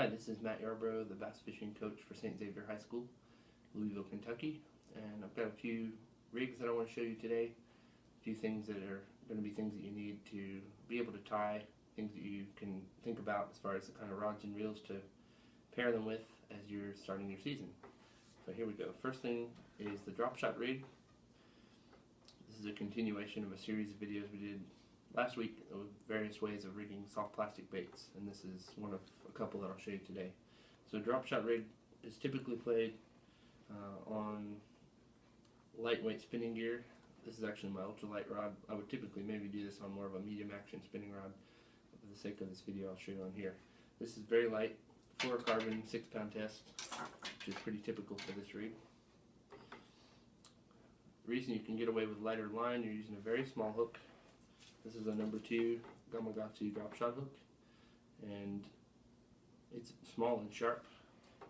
Hi, this is Matt Yarbrough, the bass fishing coach for St. Xavier High School, Louisville, Kentucky, and I've got a few rigs that I want to show you today, a few things that are going to be things that you need to be able to tie, things that you can think about as far as the kind of rods and reels to pair them with as you're starting your season. So here we go. First thing is the drop shot rig. This is a continuation of a series of videos we did last week with various ways of rigging soft plastic baits, and this is one of a couple that I'll show you today. So drop shot rig is typically played on lightweight spinning gear. This is actually my ultralight rod. I would typically maybe do this on more of a medium action spinning rod. For the sake of this video, I'll show you on here. This is very light, fluorocarbon 6-pound test, which is pretty typical for this rig. The reason you can get away with lighter line, you're using a very small hook. This is a number 2 Gamakatsu drop shot hook, and it's small and sharp,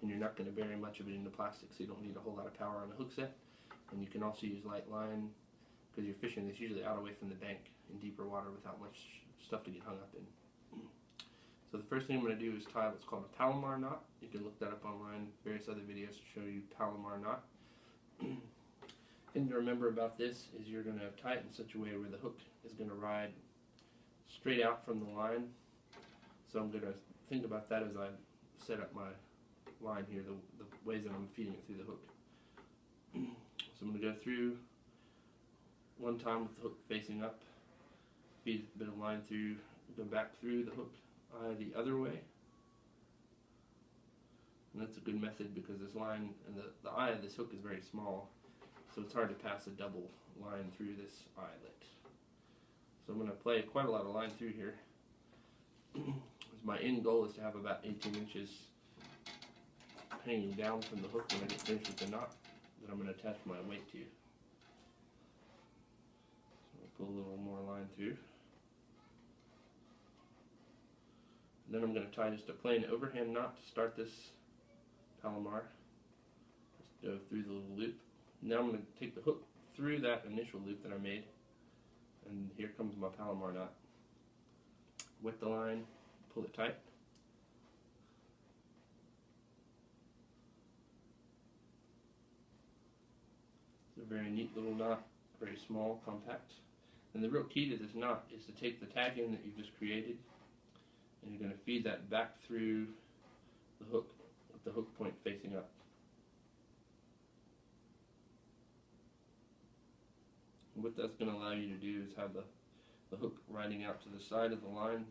and you're not going to bury much of it in the plastic, so you don't need a whole lot of power on the hook set. And you can also use light line because you're fishing this usually out away from the bank in deeper water without much stuff to get hung up in. So the first thing I'm going to do is tie what's called a Palomar knot. You can look that up online, various other videos to show you Palomar knot. Thing to remember about this is you're going to tie it in such a way where the hook is going to ride straight out from the line. So I'm going to think about that as I set up my line here, the ways that I'm feeding it through the hook. So I'm going to go through one time with the hook facing up, feed a bit of line through, go back through the hook eye the other way. And that's a good method because this line and the eye of this hook is very small, so it's hard to pass a double line through this eyelet. So I'm going to play quite a lot of line through here. My end goal is to have about 18 inches hanging down from the hook when I get finished with the knot that I'm going to attach my weight to. So I'll pull a little more line through. And then I'm going to tie just a plain overhand knot to start this Palomar. Just go through the little loop. Now I'm going to take the hook through that initial loop that I made, and here comes my Palomar knot. Wet the line, pull it tight. It's a very neat little knot, very small, compact. And the real key to this knot is to take the tag in that you've just created, and you're going to feed that back through the hook with the hook point facing up. And what that's going to allow you to do is have the hook riding out to the side of the line.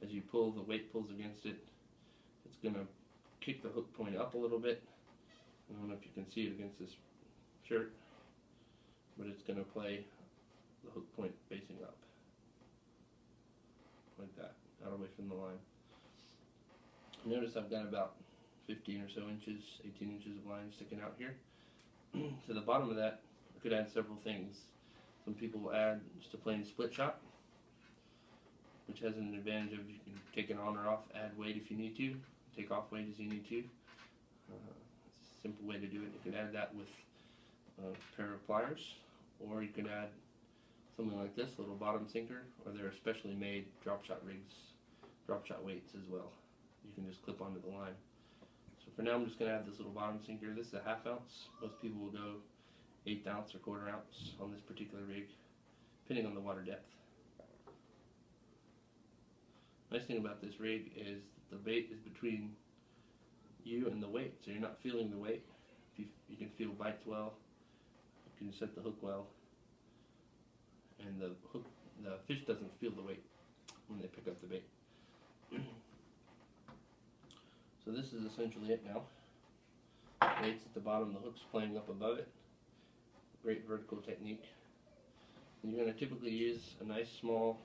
As you pull, the weight pulls against it. It's going to kick the hook point up a little bit. I don't know if you can see it against this shirt, but it's going to play the hook point facing up. Like that, out away from the line. Notice I've got about 15 or so inches, 18 inches of line sticking out here. To the bottom of that, I could add several things. Some people will add just a plain split shot, which has an advantage of you can take it on or off, add weight if you need to, take off weight as you need to. It's a simple way to do it. You can add that with a pair of pliers, or you can add something like this, a little bottom sinker, or they're specially made drop shot rigs, drop shot weights as well. You can just clip onto the line. So for now I'm just going to add this little bottom sinker. This is a 1/2 ounce. Most people will go 1/8 ounce or 1/4 ounce on this particular rig, depending on the water depth. Nice thing about this rig is that the bait is between you and the weight, so you're not feeling the weight. You can feel bites well, you can set the hook well, and the fish doesn't feel the weight when they pick up the bait. So this is essentially it now. Bait's at the bottom, the hook's playing up above it. Great vertical technique. And you're going to typically use a nice small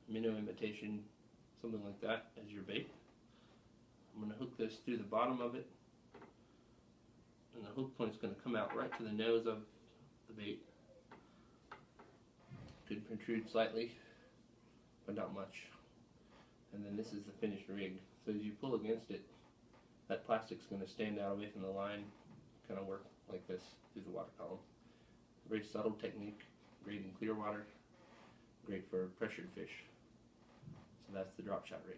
minnow imitation, something like that, as your bait. I'm going to hook this through the bottom of it, and the hook point is going to come out right to the nose of the bait. Could protrude slightly, but not much. And then this is the finished rig. So as you pull against it, that plastic's going to stand out away from the line, kind of work like this through the water column. Very subtle technique, great in clear water, great for pressured fish. So that's the drop shot rig.